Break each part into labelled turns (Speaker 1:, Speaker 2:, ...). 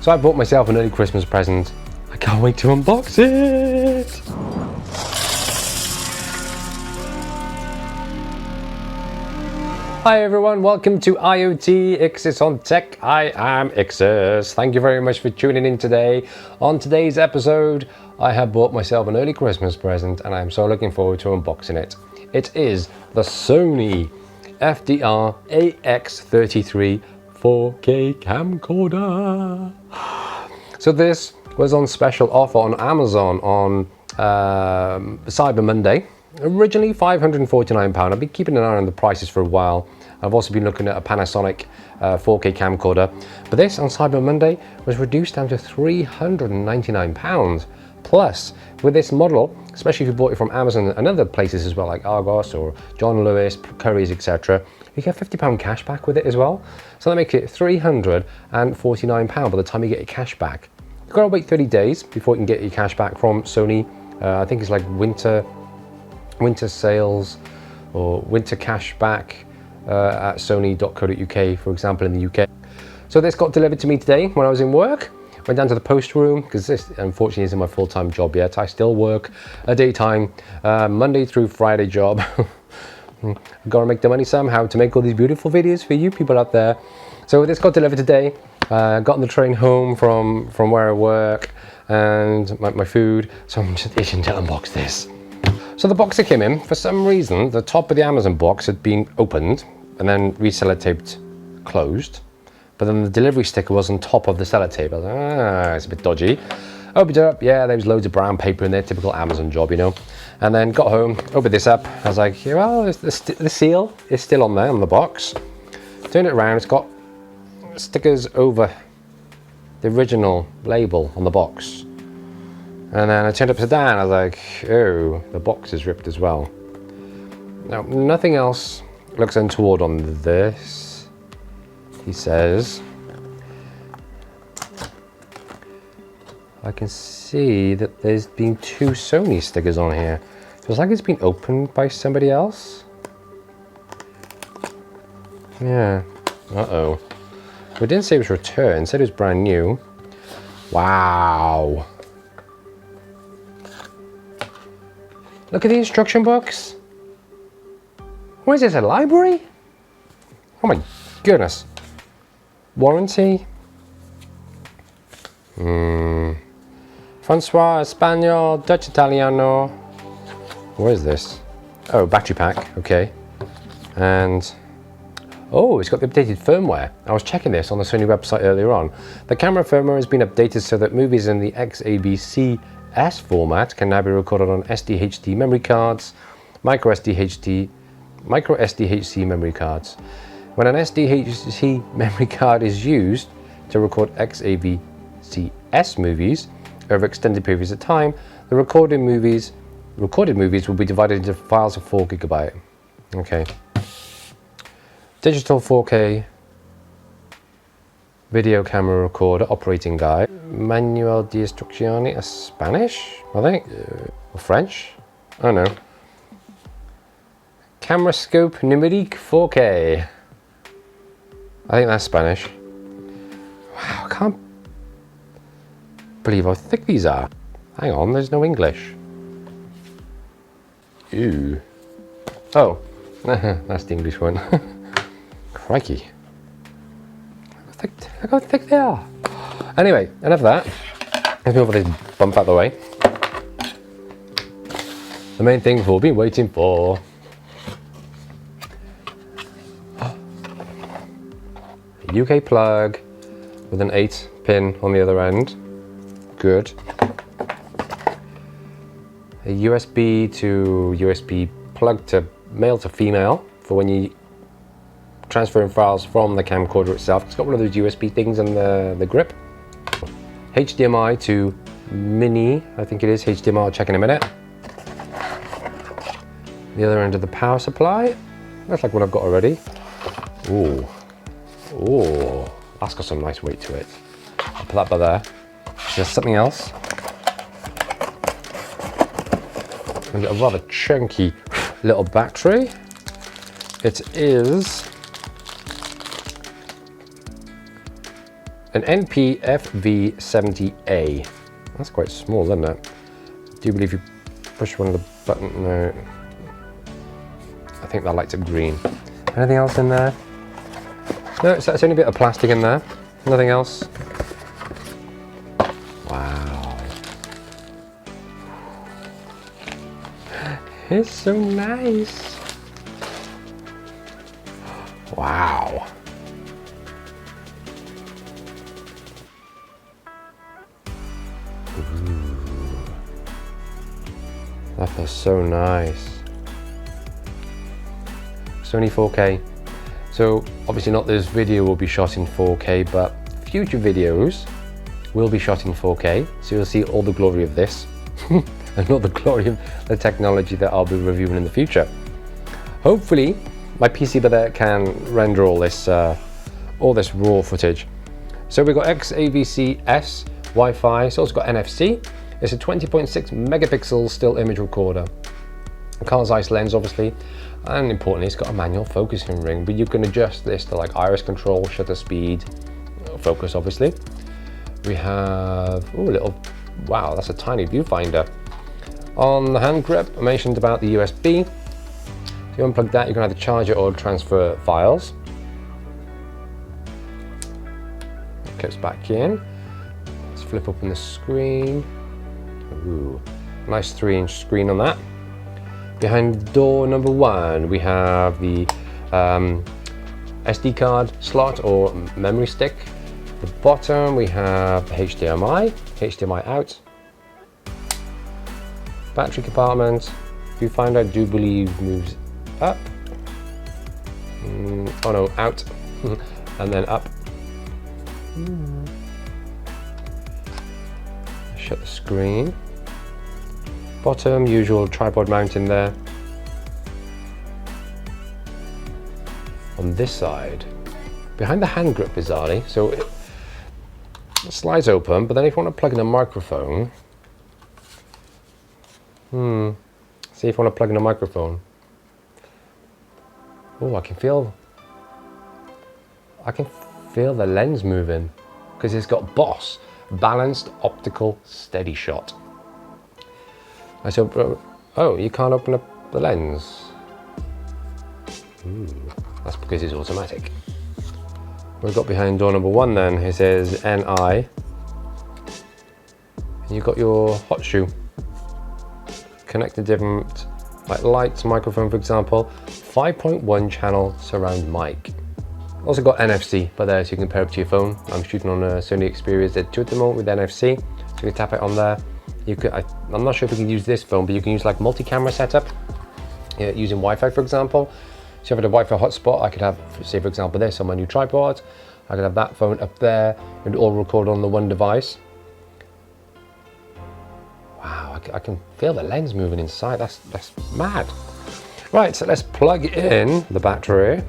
Speaker 1: So I bought myself an early Christmas present. I can't wait to unbox it! Hi everyone, welcome to IoT Ixis on Tech. I am Ixis. Thank you very much for tuning in today. On today's episode, I have bought myself an early Christmas present and I'm so looking forward to unboxing it. It is the Sony FDR-AX33 4K camcorder. So this was on special offer on Amazon on Cyber Monday. Originally £549. I've been keeping an eye on the prices for a while. I've also been looking at a Panasonic 4K camcorder, but this on Cyber Monday was reduced down to £399. Plus, with this model, especially if you bought it from Amazon and other places as well, like Argos or John Lewis, Currys, etc., you get £50 cash back with it as well. So that makes it £349 by the time you get your cash back. You've got to wait 30 days before you can get your cash back from Sony. I think it's like winter sales or winter cash back at sony.co.uk, for example, in the UK. So this got delivered to me today when I was in work. Went down to the post room because this unfortunately isn't my full-time job yet. I still work a daytime Monday through Friday job. I've got to make the money somehow to make all these beautiful videos for you people out there. So this got delivered today. Got on the train home from where I work and my food. So I'm just itching to unbox this. So the box that came in, for some reason, the top of the Amazon box had been opened and then re-sellotaped closed. But then the delivery sticker was on top of the sellotape. I was like, it's a bit dodgy. Opened it up, yeah, there was loads of brown paper in there, typical Amazon job, you know. And then got home, opened this up. I was like, yeah, well, the seal is still on there on the box. Turned it around, it's got stickers over the original label on the box. And then I turned it upside down, I was like, oh, the box is ripped as well. Now, nothing else looks untoward on this. He says, I can see that there's been two Sony stickers on here. Feels like it's been opened by somebody else. Yeah, uh-oh. We didn't say it was returned, it said it was brand new. Wow. Look at the instruction books. What is this, a library? Oh my goodness. Warranty. Francois, Espanol, Dutch, Italiano. What is this? Oh, battery pack, okay. And, oh, it's got the updated firmware. I was checking this on the Sony website earlier on. The camera firmware has been updated so that movies in the XABC-S format can now be recorded on SDHC memory cards, micro SDHC memory cards. When an SDHC memory card is used to record XAVC-S movies over extended periods of time, the recorded movies will be divided into files of 4 GB. Okay. Digital 4K video camera recorder operating guide. Manual de instrucciones, Spanish, I think, or French. I don't know. Camera scope numérique 4K. I think that's Spanish. Wow, I can't believe how thick these are. Hang on, there's no English. Ew. Oh, that's the English one. Crikey. Look how thick they are. Anyway, enough of that. Let's move this bump out of the way. The main thing we've all been waiting for. UK plug with an 8-pin on the other end. Good. A USB to USB plug to male to female for when you transferring files from the camcorder itself. It's got one of those USB things on the grip. HDMI to mini, I think it is HDMI, I'll check in a minute. The other end of the power supply. That's like what I've got already. Ooh. Ooh, that's got some nice weight to it. I'll put that by there. There's something else. I've got a rather chunky little battery. It is an NP-FV70A. That's quite small, isn't it? Do you believe you push one of the buttons? No. I think that lights up green. Anything else in there? No, it's only a bit of plastic in there. Nothing else. Wow. It's so nice. Wow. Ooh. That feels so nice. Sony 4K. So obviously not this video will be shot in 4K, but future videos will be shot in 4K. So you'll see all the glory of this and not the glory of the technology that I'll be reviewing in the future. Hopefully my PC there can render all this raw footage. So we've got XAVC-S Wi-Fi. It's also got NFC. It's a 20.6 megapixel still image recorder. A Carl Zeiss lens, obviously, and importantly, it's got a manual focusing ring, but you can adjust this to like iris control, shutter speed, focus, obviously. We have, oh, a little, wow, that's a tiny viewfinder. On the hand grip, I mentioned about the USB. If you unplug that, you can either charge it or transfer files. It clips back in. Let's flip open the screen. Ooh, nice 3-inch screen on that. Behind door number 1, we have the SD card slot or memory stick. At the bottom, we have the HDMI out. Battery compartment. Viewfinder, I do believe moves up. Oh no, out. And then up. Shut the screen. Bottom, usual tripod mount in there. On this side, behind the hand grip bizarrely, so it slides open, but then if you want to plug in a microphone, see if you want to plug in a microphone. Oh, I can feel the lens moving because it's got BOSS, balanced optical steady shot. I said, oh, you can't open up the lens. Ooh, that's because it's automatic. We've got behind door number 1 then, it says NI. And you've got your hot shoe. Connected different like lights, microphone for example. 5.1 channel surround mic. Also got NFC by there so you can pair it to your phone. I'm shooting on a Sony Xperia Z2 at the moment with NFC. So you can tap it on there. You could, I'm not sure if you can use this phone, but you can use like multi-camera setup using Wi-Fi, for example. So if I had a Wi-Fi hotspot, I could have, say for example, this on my new tripod. I could have that phone up there and all record on the one device. Wow, I can feel the lens moving inside. That's mad. Right, so let's plug in the battery.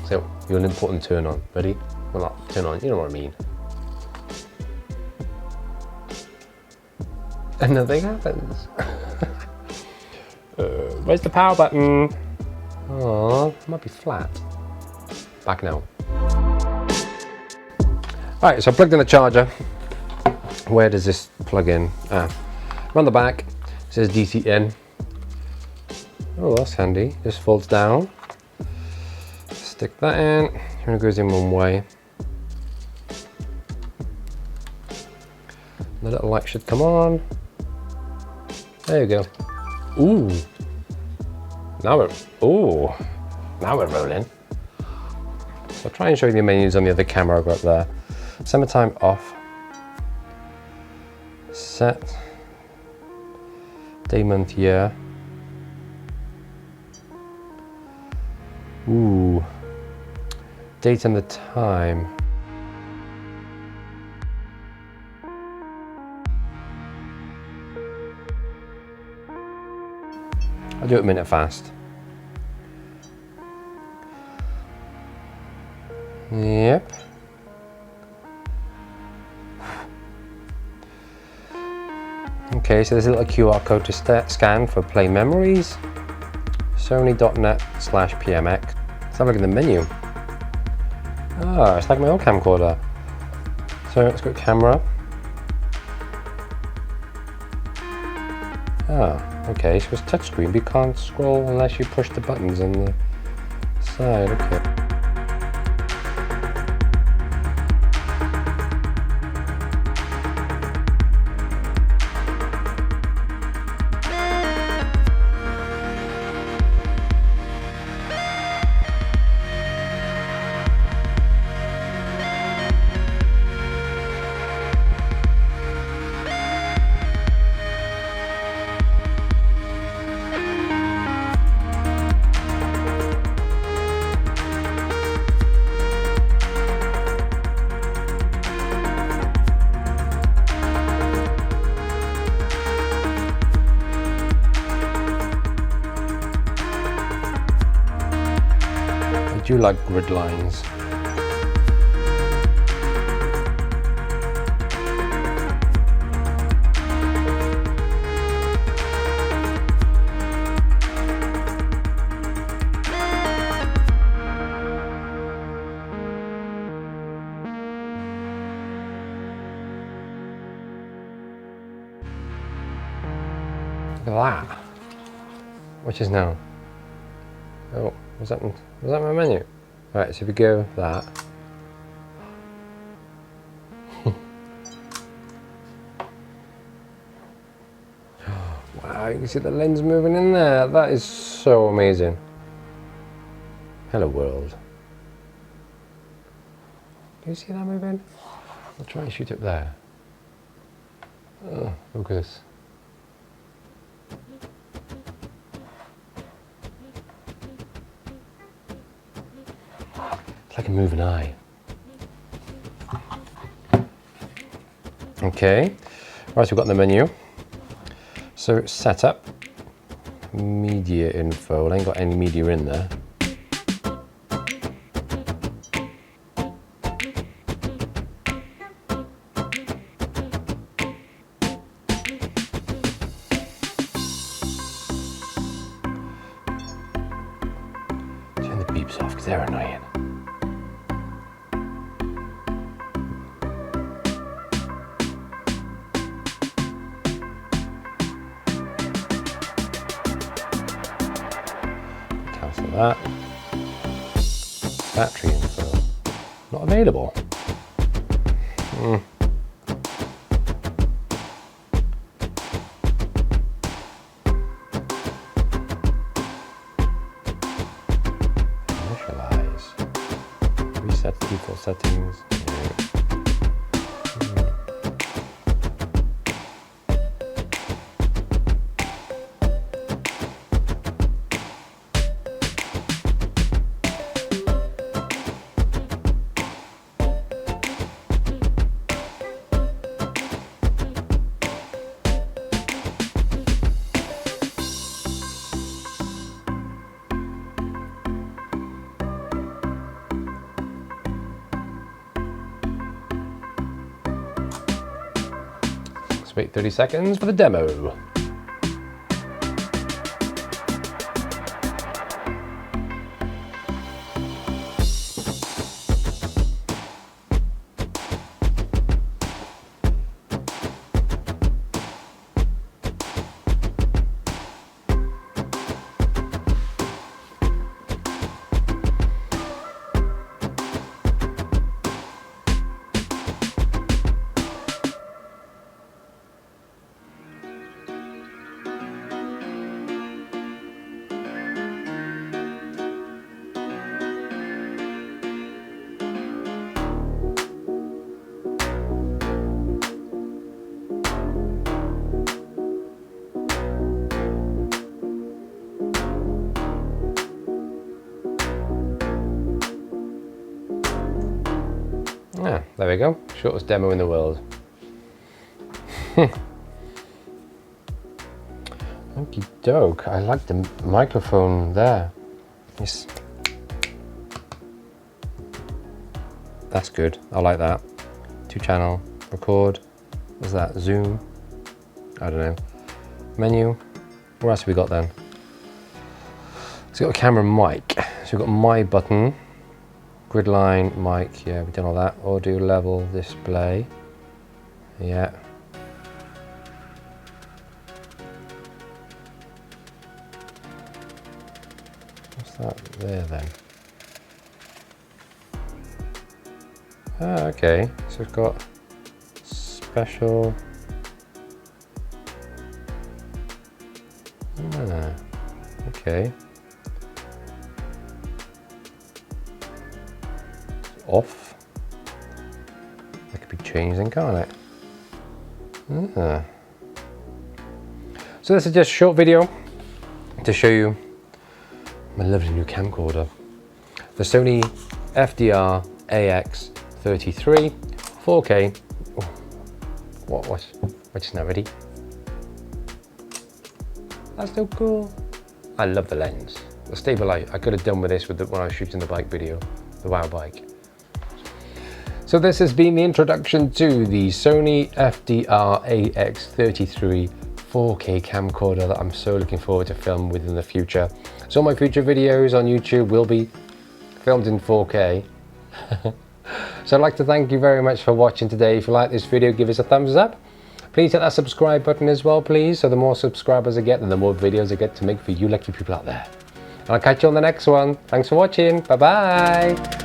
Speaker 1: So you're an important turn on. Ready? Well, not turn on. You know what I mean. And nothing happens. Where's the power button? Oh, it might be flat. Back now. Alright, so I plugged in the charger. Where does this plug in? On the back, it says DC in. Oh, that's handy. This folds down. Stick that in. Here it goes in one way. The little light should come on. There you go. Ooh. Now we're rolling. So I'll try and show you the menus on the other camera I've got there. Summertime off. Set. Day, month, year. Ooh. Date and the time. I'll do it a minute fast. Yep. Okay, so there's a little QR code to scan for play memories. Sony.net/PMX. Let's have a look at the menu. Ah, it's like my old camcorder. So let's go camera. Ah, okay, so it's touchscreen, but you can't scroll unless you push the buttons on the side, okay. I do like grid lines. Look at that. Which is now? Oh, was that my menu? Alright, so if we go that. Wow, you can see the lens moving in there. That is so amazing. Hello world. Can you see that moving? I'll try and shoot it there. Oh, focus. It's like a moving eye. Okay, right, we've got the menu. So setup, media info. I ain't got any media in there. Turn the beeps off because they're annoying. Cancel that. Battery info. Not available. Initialize. Reset default settings. Wait 30 seconds for the demo. Ah, there we go. Shortest demo in the world. Okie doke. I like the microphone there. Yes. That's good. I like that. 2-channel. Record. What's that? Zoom. I don't know. Menu. What else have we got then? So we've got a camera mic. So we've got my button. liquid line mic, yeah, we've done all that. Audio level display, yeah. What's that there then? Ah, okay, so it's got special. Ah, okay. Off. That could be changed then, can't it? Ah. So this is just a short video to show you my lovely new camcorder. The Sony FDR-AX33 4K. Oh, what? We're just not ready. That's so cool. I love the lens. The stable light. I could have done with this with when I was shooting the bike video, the WOW bike. So this has been the introduction to the Sony FDR-AX33 4K camcorder that I'm so looking forward to film with in the future. So my future videos on YouTube will be filmed in 4K. So I'd like to thank you very much for watching today. If you like this video, give us a thumbs up. Please hit that subscribe button as well, please. So the more subscribers I get, then the more videos I get to make for you lucky people out there. And I'll catch you on the next one. Thanks for watching. Bye-bye.